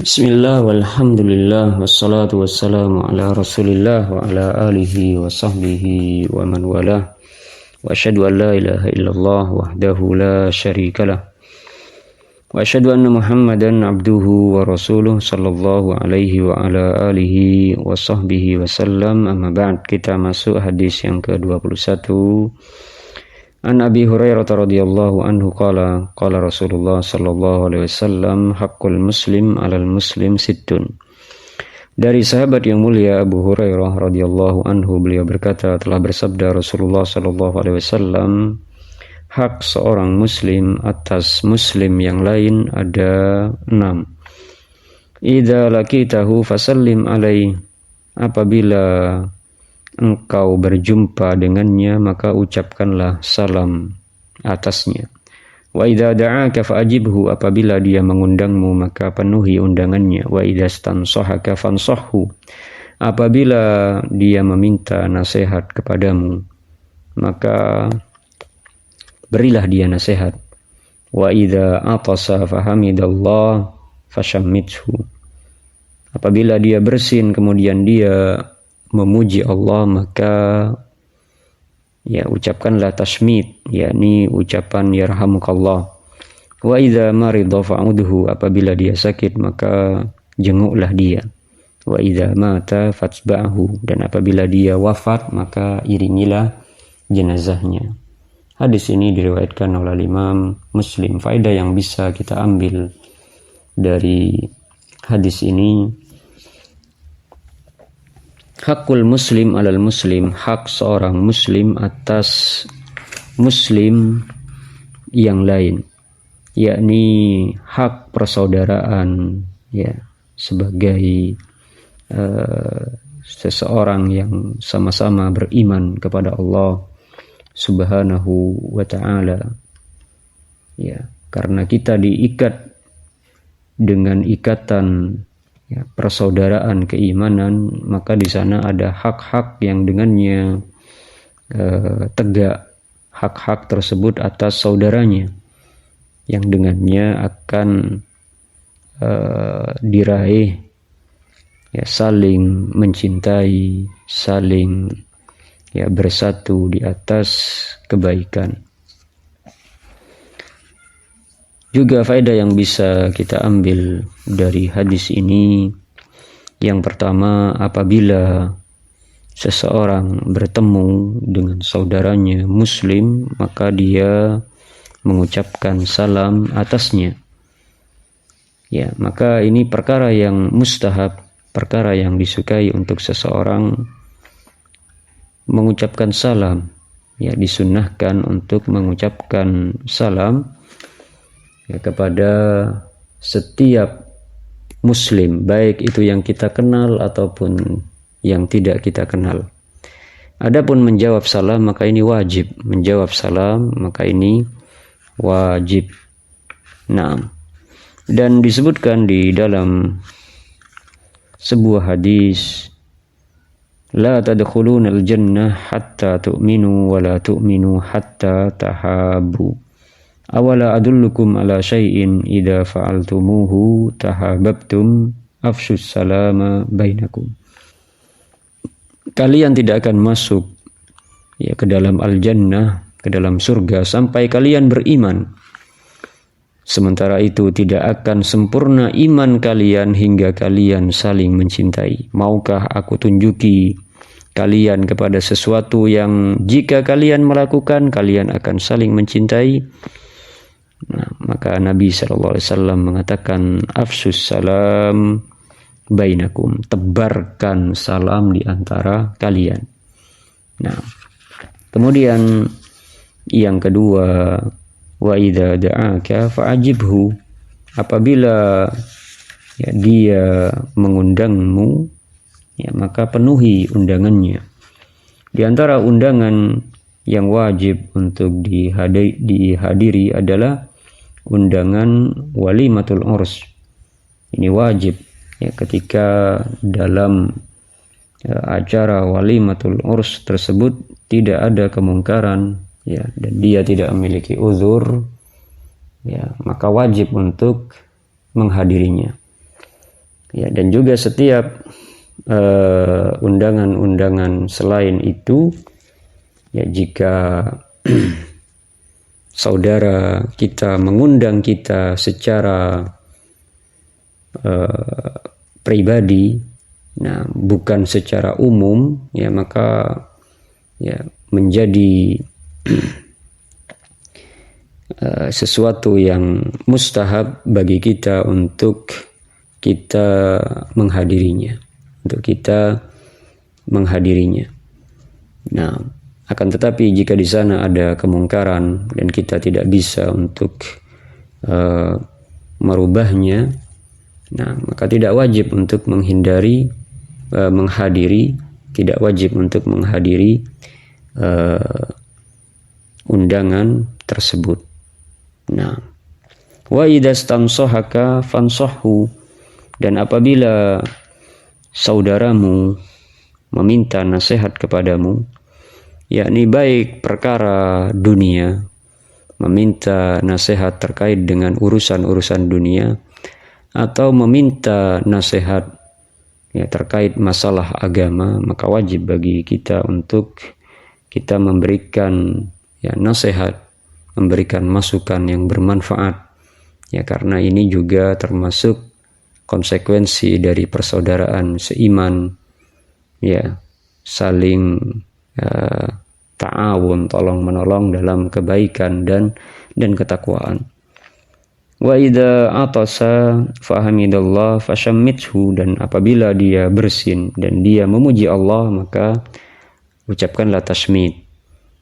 Bismillah walhamdulillah wassalatu wassalamu ala rasulillah wa ala alihi wa sahbihi wa man walah wa asyhadu an la ilaha illallah wahdahu la syarikalah wa asyhadu anna muhammadan abduhu wa rasuluh sallallahu alaihi wa ala alihi wa sahbihi wasallam. Amma ba'd, kita masuk hadis yang ke-21. An Abi Hurairah radhiyallahu anhu qala Rasulullah sallallahu alaihi wasallam haqqul muslim 'alal muslim sittun. Dari sahabat yang mulia Abu Hurairah radhiyallahu anhu, beliau berkata, telah bersabda Rasulullah sallallahu alaihi wasallam, hak seorang muslim atas muslim yang lain ada 6. Idza laqitahu fasallim alaihi, apabila engkau berjumpa dengannya maka ucapkanlah salam atasnya. Wa idza da'aka fa'ajibhu, apabila dia mengundangmu maka penuhi undangannya. Wa idza stansahaka fansahhu, apabila dia meminta nasihat kepadamu maka berilah dia nasihat. Wa idza atasa fahamidallah fashammithu, apabila dia bersin kemudian dia memuji Allah maka ucapkanlah tasmid, yakni ucapan yarhamukallah. Wa idza marida fa'udhu, apabila dia sakit maka jenguklah dia. Wa idza mata fatsba'hu, dan apabila dia wafat maka iringilah jenazahnya. Hadis ini diriwayatkan oleh Imam Muslim. Faedah yang bisa kita ambil dari hadis ini, hakul muslim 'alal muslim, hak seorang muslim atas muslim yang lain, yakni hak persaudaraan, sebagai seseorang yang sama-sama beriman kepada Allah Subhanahu wa ta'ala. Karena kita diikat dengan ikatan persaudaraan keimanan, maka di sana ada hak-hak yang dengannya tegak hak-hak tersebut atas saudaranya, yang dengannya akan diraih saling mencintai, saling bersatu di atas kebaikan. Juga faedah yang bisa kita ambil dari hadis ini, yang pertama, apabila seseorang bertemu dengan saudaranya muslim maka dia mengucapkan salam atasnya. Maka ini perkara yang mustahab, perkara yang disukai untuk seseorang mengucapkan salam. Disunnahkan untuk mengucapkan salam kepada setiap muslim, baik itu yang kita kenal ataupun yang tidak kita kenal. Adapun menjawab salam maka ini wajib, menjawab salam maka ini wajib. Dan disebutkan di dalam sebuah hadis, la tadkhulunal jannah hatta tu'minu wa la tu'minu hatta tahabbu. Awala adullukum ala syai'in idza fa'altumuhu tahabbtum afshus salama bainakum. Kalian tidak akan masuk ke dalam al-jannah, ke dalam surga, sampai kalian beriman. Sementara itu tidak akan sempurna iman kalian hingga kalian saling mencintai. Maukah aku tunjuki kalian kepada sesuatu yang jika kalian melakukan kalian akan saling mencintai? Maka Nabi SAW mengatakan, afsus salam bainakum, tebarkan salam di antara kalian. Kemudian yang kedua, wa idza da'aka fa'ajibhu, apabila dia mengundangmu maka penuhi undangannya. Di antara undangan yang wajib untuk dihadiri adalah undangan walimatul urs. Ini wajib ketika dalam acara walimatul urs tersebut tidak ada kemungkaran dan dia tidak memiliki uzur, maka wajib untuk menghadirinya. Ya, dan juga setiap undangan-undangan selain itu, ya jika saudara kita mengundang kita secara pribadi, nah bukan secara umum, ya maka ya menjadi sesuatu yang mustahab bagi kita untuk kita menghadirinya, Nah, akan tetapi jika di sana ada kemungkaran dan kita tidak bisa untuk merubahnya, nah maka tidak wajib untuk tidak wajib untuk menghadiri undangan tersebut. Nah, wa idza stansahaka fansahhu, dan apabila saudaramu meminta nasihat kepadamu, yakni baik perkara dunia, meminta nasihat terkait dengan urusan-urusan dunia, atau meminta nasihat ya terkait masalah agama, maka wajib bagi kita untuk kita memberikan ya nasihat, memberikan masukan yang bermanfaat, ya karena ini juga termasuk konsekuensi dari persaudaraan seiman, ya saling ta'awun, tolong menolong dalam kebaikan dan ketakwaan. Wa idza atasa fahamidallah fashammithu, dan apabila dia bersin dan dia memuji Allah, maka ucapkanlah tasmid.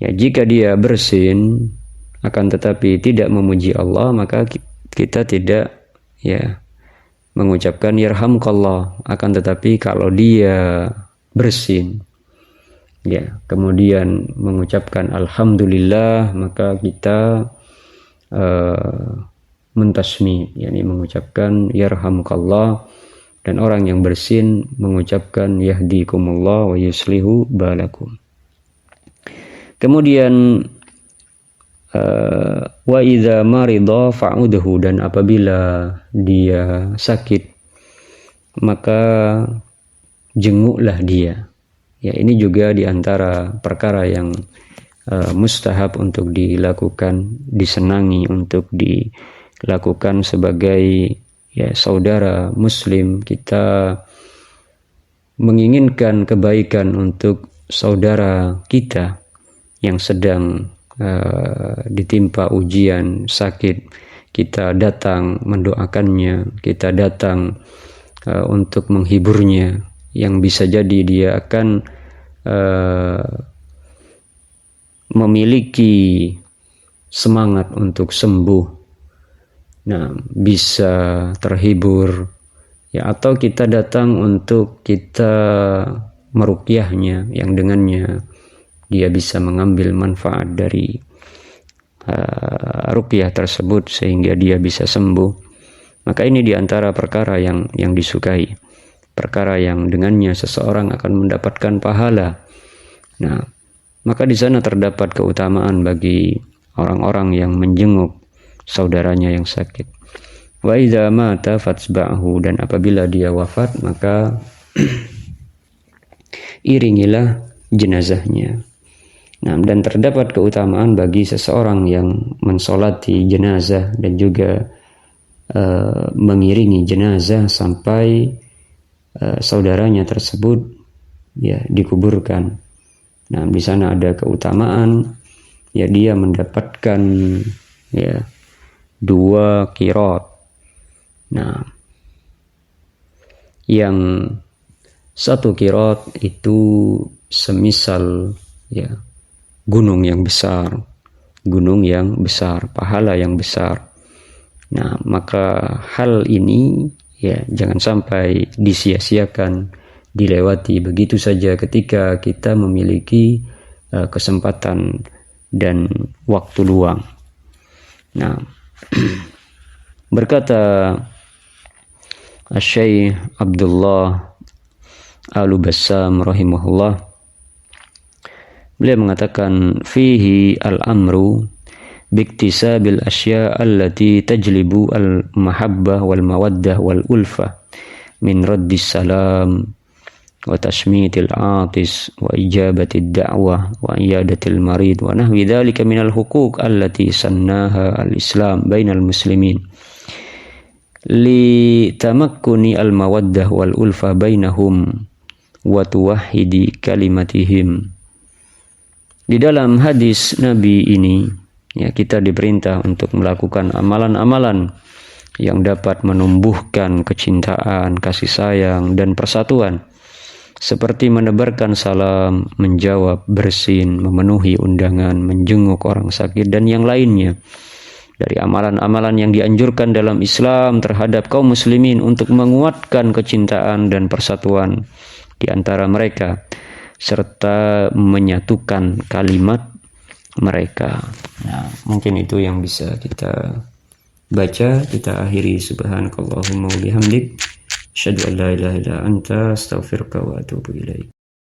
Ya jika dia bersin akan tetapi tidak memuji Allah, maka kita tidak ya mengucapkan yarhamkallah. Akan tetapi kalau dia bersin ya kemudian mengucapkan alhamdulillah, maka kita mentasmid, yakni mengucapkan yarhamkallah, dan orang yang bersin mengucapkan yahdikumullah wa yuslihu balakum. Kemudian wa idza marida fa'udhu, dan apabila dia sakit maka jenguklah dia. Ya ini juga diantara perkara yang mustahab untuk dilakukan, disenangi untuk dilakukan sebagai ya saudara muslim. Kita menginginkan kebaikan untuk saudara kita yang sedang ditimpa ujian, sakit, kita datang mendoakannya, kita datang untuk menghiburnya, yang bisa jadi dia akan memiliki semangat untuk sembuh, nah bisa terhibur, ya atau kita datang untuk kita meruqyahnya, yang dengannya dia bisa mengambil manfaat dari ruqyah tersebut sehingga dia bisa sembuh. Maka ini diantara perkara yang disukai, perkara yang dengannya seseorang akan mendapatkan pahala. Nah, maka di sana terdapat keutamaan bagi orang-orang yang menjenguk saudaranya yang sakit. Wa idza mata fatsba'hu, dan apabila dia wafat maka iringilah jenazahnya. Nah, dan terdapat keutamaan bagi seseorang yang mensolati jenazah dan juga mengiringi jenazah sampai saudaranya tersebut ya dikuburkan. Nah, di sana ada keutamaan, ya dia mendapatkan ya 2 qirat. Nah, yang 1 qirat itu semisal ya gunung yang besar, pahala yang besar. Nah, maka hal ini ya jangan sampai disia-siakan, dilewati begitu saja ketika kita memiliki kesempatan dan waktu luang. Nah, berkata Asy-Syaikh Abdullah Al-Bassam rahimahullah, beliau mengatakan fihi al-amru biktisabil asya allati tajlibu al-mahabbah wal mawaddah wal ulfah min raddis salam wa tashmitil atis wa ijabatid da'wah wa iyadatil marid wa nahwi dzalika minal huquq allati sannaha al-Islam bainal muslimin li tamakkuni al-mawaddah wal ulfa bainahum wa tuwahhidi kalimatihim. Di dalam hadis Nabi ini, ya, kita diperintah untuk melakukan amalan-amalan yang dapat menumbuhkan kecintaan, kasih sayang, dan persatuan, seperti menebarkan salam, menjawab bersin, memenuhi undangan, menjenguk orang sakit, dan yang lainnya. Dari amalan-amalan yang dianjurkan dalam Islam terhadap kaum muslimin untuk menguatkan kecintaan dan persatuan di antara mereka, serta menyatukan kalimat mereka. Nah, mungkin itu yang bisa kita baca. Kita akhiri subhanakallahumma wa bihamdik, asyhadu an la ilaha illa anta, astaghfiruka wa atubu ilaik.